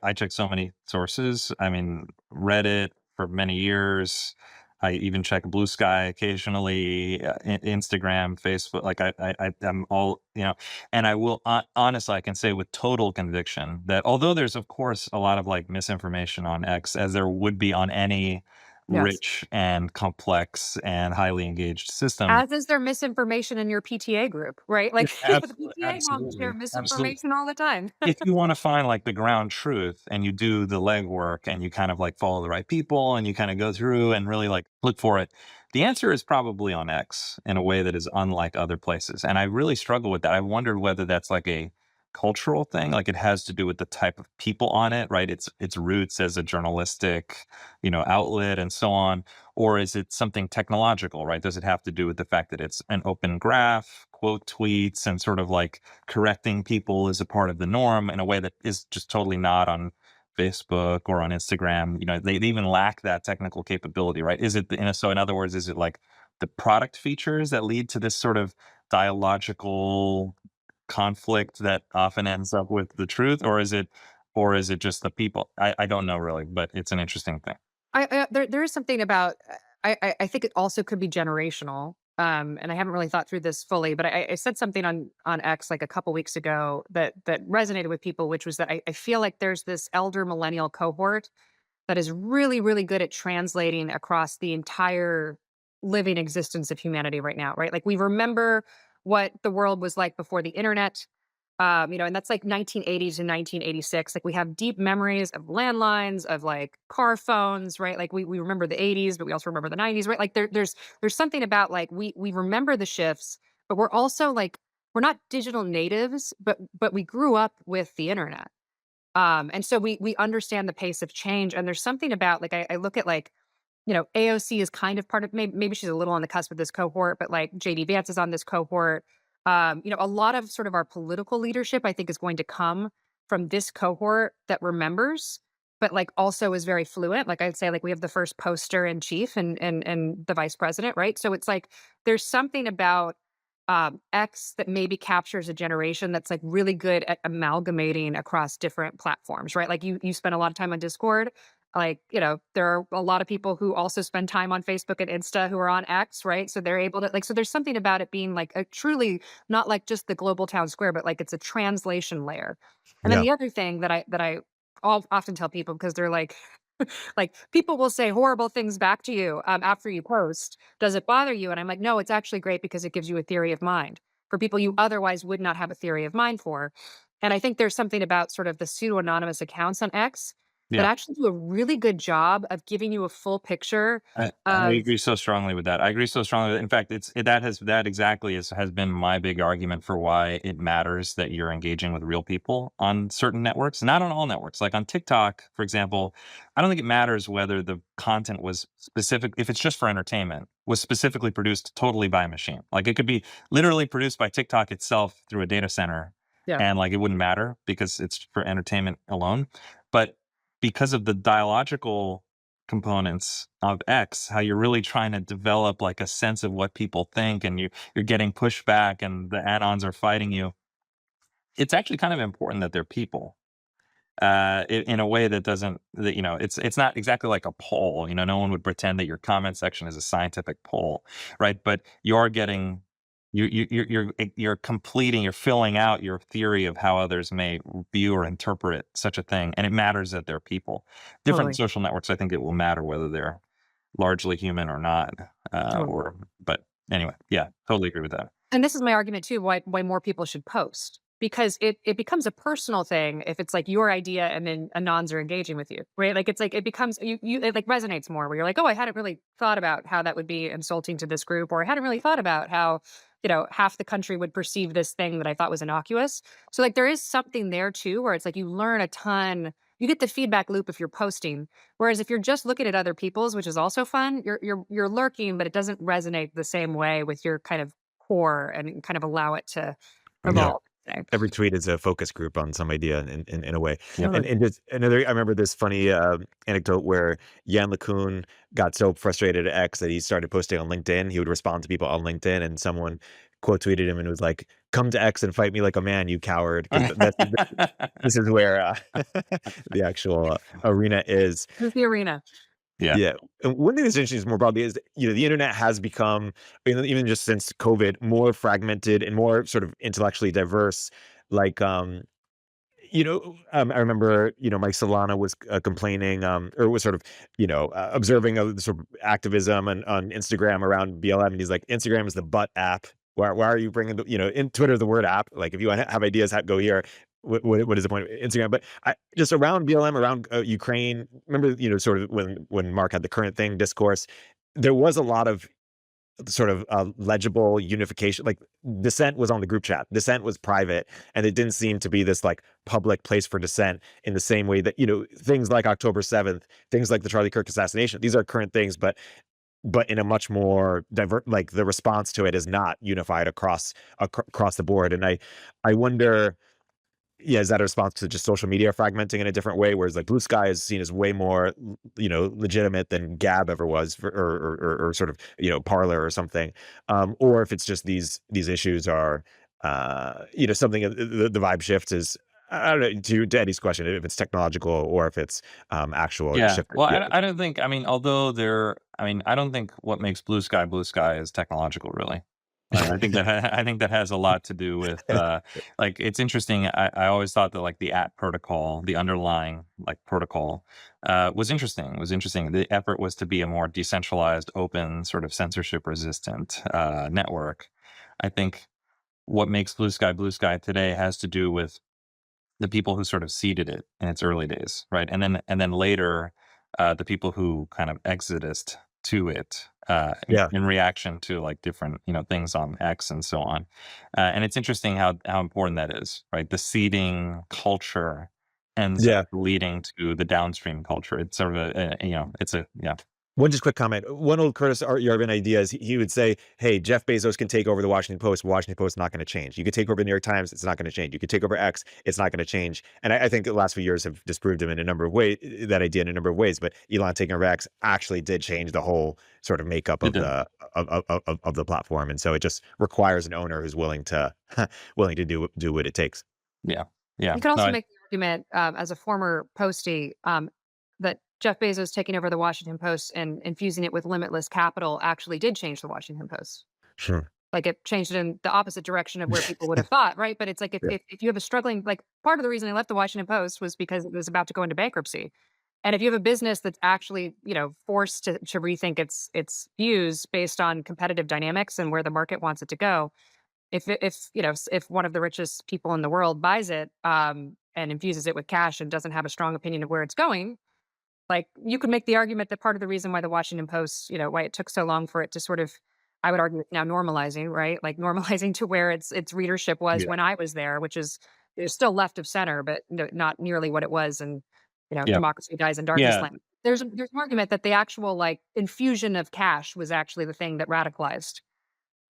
I check so many sources. I mean, Reddit for many years. I even check Blue Sky occasionally, Instagram, Facebook. Like I'm all and I will honestly, I can say with total conviction that although there's of course a lot of like misinformation on X, as there would be on any Yes. rich and complex and highly engaged system. As is there misinformation in your PTA group, right? Like, the Absolutely, PTA moms share absolutely, absolutely. misinformation all the time. If you want to find like the ground truth and you do the legwork and you kind of like follow the right people and you kind of go through and really like look for it, the answer is probably on X in a way that is unlike other places. And I really struggle with that. I wondered whether that's like a cultural thing, like it has to do with the type of people on it, right? Its roots as a journalistic, outlet and so on, or is it something technological, right? Does it have to do with the fact that it's an open graph, quote tweets, and sort of like correcting people is a part of the norm in a way that is just totally not on Facebook or on Instagram. They even lack that technical capability, right? Is it, so in other words, is it like the product features that lead to this sort of dialogical conflict that often ends up with the truth, or is it just the people? I don't know really, but it's an interesting thing. There is something about I think it also could be generational. and I haven't really thought through this fully, but I said something on X like a couple weeks ago that resonated with people, which was that I feel like there's this elder millennial cohort that is really, really good at translating across the entire living existence of humanity right now, right? Like we remember what the world was like before the internet, and that's like 1980 to 1986. Like we have deep memories of landlines, of like car phones, right? Like we remember the 80s, but we also remember the 90s, right? Like there's something about like we remember the shifts, but we're also like we're not digital natives, but we grew up with the internet. And so we understand the pace of change. And there's something about like I look at like, AOC is kind of part of maybe she's a little on the cusp of this cohort, but like JD Vance is on this cohort. A lot of sort of our political leadership, I think, is going to come from this cohort that remembers, but like also is very fluent. Like I'd say, like we have the first poster in chief and the vice president, right? So it's like there's something about X that maybe captures a generation that's like really good at amalgamating across different platforms, right? Like you spend a lot of time on Discord. Like, there are a lot of people who also spend time on Facebook and Insta who are on X, right? So they're able to like, so there's something about it being like a truly not like just the global town square, but like it's a translation layer. And then Yeah. the other thing that I often tell people because they're like people will say horrible things back to you after you post. Does it bother you? And I'm like, no, it's actually great because it gives you a theory of mind for people you otherwise would not have a theory of mind for. And I think there's something about sort of the pseudo anonymous accounts on X that Yeah. actually do a really good job of giving you a full picture I of agree so strongly with that. I agree so strongly. In fact, that exactly has been my big argument for why it matters that you're engaging with real people on certain networks, not on all networks. Like on TikTok, for example, I don't think it matters whether the content was specific, if it's just for entertainment, was specifically produced totally by a machine. Like it could be literally produced by TikTok itself through a data center, yeah, and like it wouldn't matter because it's for entertainment alone. But because of the dialogical components of X, how you're really trying to develop like a sense of what people think, and you're getting pushback, and the add-ons are fighting you. It's actually kind of important that they're people, in a way that doesn't, that, it's not exactly like a poll. No one would pretend that your comment section is a scientific poll, right? But you're getting you're completing, you're filling out your theory of how others may view or interpret such a thing, and it matters that they're people. Different totally, social networks, I think it will matter whether they're largely human or not. totally. But anyway, yeah, totally agree with that. And this is my argument too, why more people should post. Because it becomes a personal thing if it's like your idea and then anons are engaging with you, right? Like it's like it becomes it like resonates more where you're like, oh, I hadn't really thought about how that would be insulting to this group, or I hadn't really thought about how, half the country would perceive this thing that I thought was innocuous. So like there is something there too, where it's like you learn a ton, you get the feedback loop if you're posting. Whereas if you're just looking at other people's, which is also fun, you're lurking, but it doesn't resonate the same way with your kind of core and kind of allow it to Yeah. evolve. Say. Every tweet is a focus group on some idea in a way. Yep. And just another, I remember this funny anecdote where Jan LeCun got so frustrated at X that he started posting on LinkedIn. He would respond to people on LinkedIn, and someone quote tweeted him and was like, "Come to X and fight me like a man, you coward." Because this is where the actual arena is. This is the arena. Yeah. Yeah. And one thing that's interesting is more broadly is, the internet has become, even just since COVID, more fragmented and more sort of intellectually diverse. Like, I remember, Mike Solana was complaining, or was sort of, observing sort of activism on Instagram around BLM. And he's like, Instagram is the butt app. Why are you bringing in Twitter, the word app? Like, if you want to have ideas, go here. What is the point of Instagram? But just around BLM, around Ukraine, remember, sort of when Marc had the current thing discourse, there was a lot of sort of legible unification. Like dissent was on the group chat, dissent was private, and it didn't seem to be this like public place for dissent in the same way that things like October 7th, things like the Charlie Kirk assassination, these are current things, but in a much more diverse, like the response to it is not unified across the board. And I wonder, is that a response to just social media fragmenting in a different way? Whereas like Blue Sky is seen as way more, legitimate than Gab ever was, or sort of, Parler or something. Or if it's just these issues are, something, the vibe shift is, I don't know, to Eddie's question, if it's technological or if it's actual Yeah. shift. Well, Yeah. I don't think, I mean, although I mean, I don't think what makes blue sky is technological, really. Like, I think I think that has a lot to do with, like, it's interesting. I always thought that like the AT protocol, the underlying like protocol, was interesting. It was interesting. The effort was to be a more decentralized, open, sort of censorship resistant network. I think what makes blue sky today has to do with the people who sort of seeded it in its early days, right? And then later, the people who kind of exodus to it Yeah. in reaction to like different things on X and so on. And it's interesting how important that is, right? The seeding culture ends up Yeah. leading to the downstream culture. It's sort of it's a yeah. One just quick comment. One old Curtis Yarvin idea is he would say, hey, Jeff Bezos can take over the Washington Post. Washington Post is not going to change. You could take over the New York Times. It's not going to change. You could take over X. It's not going to change. And I think the last few years have disproved him in a number of ways, that idea in a number of ways. But Elon taking over X actually did change the whole sort of makeup It of did. of the platform. And so it just requires an owner who's willing to willing to do what it takes. Yeah. Yeah. You could No, also make the argument, as a former postie, that Jeff Bezos taking over the Washington Post and infusing it with limitless capital actually did change the Washington Post. Sure. Like, it changed it in the opposite direction of where people would have thought, right? But it's like, if, Yeah. if you have a struggling, like, part of the reason I left the Washington Post was because it was about to go into bankruptcy. And if you have a business that's actually, forced to rethink its views based on competitive dynamics and where the market wants it to go, if one of the richest people in the world buys it, and infuses it with cash and doesn't have a strong opinion of where it's going, like, you could make the argument that part of the reason why the Washington Post, why it took so long for it to sort of, I would argue, it's now normalizing, right? Like, normalizing to where its readership was yeah. when I was there, which is still left of center, but not nearly what it was. And Yeah. democracy dies in darkest Yeah. land. There's an argument that the actual, like, infusion of cash was actually the thing that radicalized,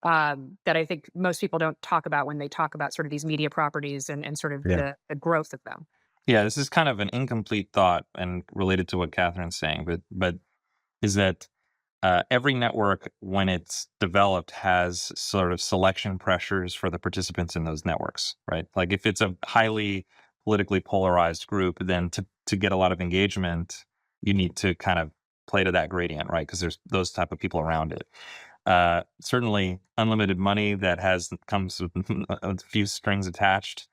that I think most people don't talk about when they talk about sort of these media properties and sort of Yeah. the growth of them. Yeah, this is kind of an incomplete thought and related to what Catherine's saying, but is that every network, when it's developed, has sort of selection pressures for the participants in those networks, right? Like, if it's a highly politically polarized group, then to get a lot of engagement, you need to kind of play to that gradient, right? Because there's those type of people around it. Certainly, unlimited money that comes with a few strings attached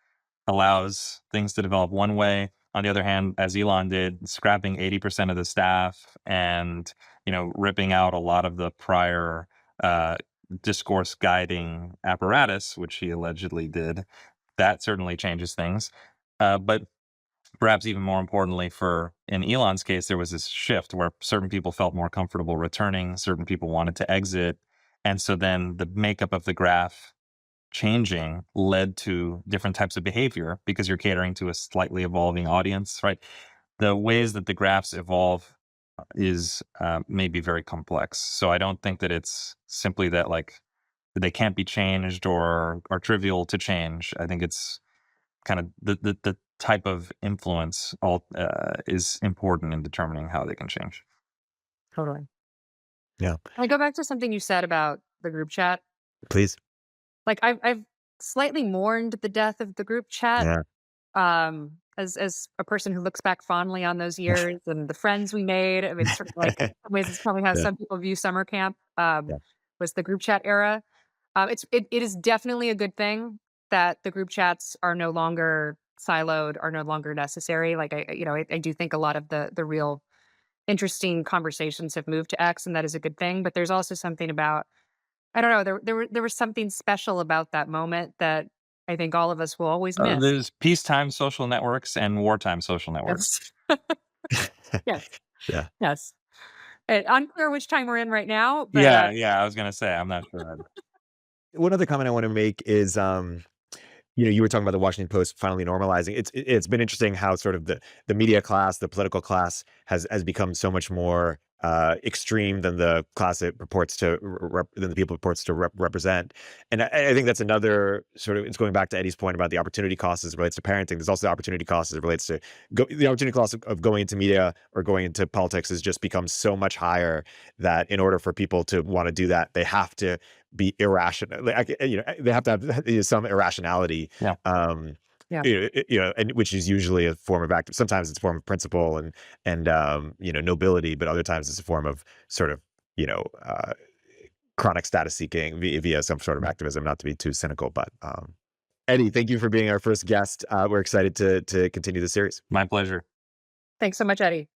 allows things to develop one way. On the other hand, as Elon did, scrapping 80% of the staff and ripping out a lot of the prior uh, discourse guiding apparatus, which he allegedly did, that certainly changes things. But perhaps even more importantly, in Elon's case, there was this shift where certain people felt more comfortable returning, certain people wanted to exit, and so then the makeup of the graph changing led to different types of behavior because you're catering to a slightly evolving audience, right? The ways that the graphs evolve is maybe very complex. So I don't think that it's simply that like they can't be changed or are trivial to change. I think it's kind of the type of influence is important in determining how they can change. Totally. Yeah. Can I go back to something you said about the group chat? Please. Like, I've slightly mourned the death of the group chat, Yeah. as a person who looks back fondly on those years and the friends we made. I mean, sort of like, in some ways, it's probably how Yeah. some people view summer camp, Yeah. was the group chat era. It is definitely a good thing that the group chats are no longer siloed, are no longer necessary. Like, I do think a lot of the real interesting conversations have moved to X, and that is a good thing. But there's also something about, I don't know, there was something special about that moment that I think all of us will always miss. There's peacetime social networks and wartime social networks. Yes. Yes. Yeah. Yes. Unclear which time we're in right now, but Yeah. I was gonna say I'm not sure. One other comment I want to make is, you were talking about the Washington Post finally normalizing. It's been interesting how sort of the media class, the political class has become so much more extreme than the class it purports to than the people it purports to represent. And I think that's another sort of, it's going back to Eddie's point about the opportunity cost as it relates to parenting. There's also the opportunity cost as it relates to the opportunity cost of going into media or going into politics has just become so much higher that in order for people to want to do that, they have to be irrational. Like, they have to have some irrationality. Yeah. Yeah. And which is usually a form of active. Sometimes it's a form of principle and nobility, but other times it's a form of sort of chronic status seeking via some sort of activism. Not to be too cynical, but Eddie, thank you for being our first guest. We're excited to continue the series. My pleasure. Thanks so much, Eddie.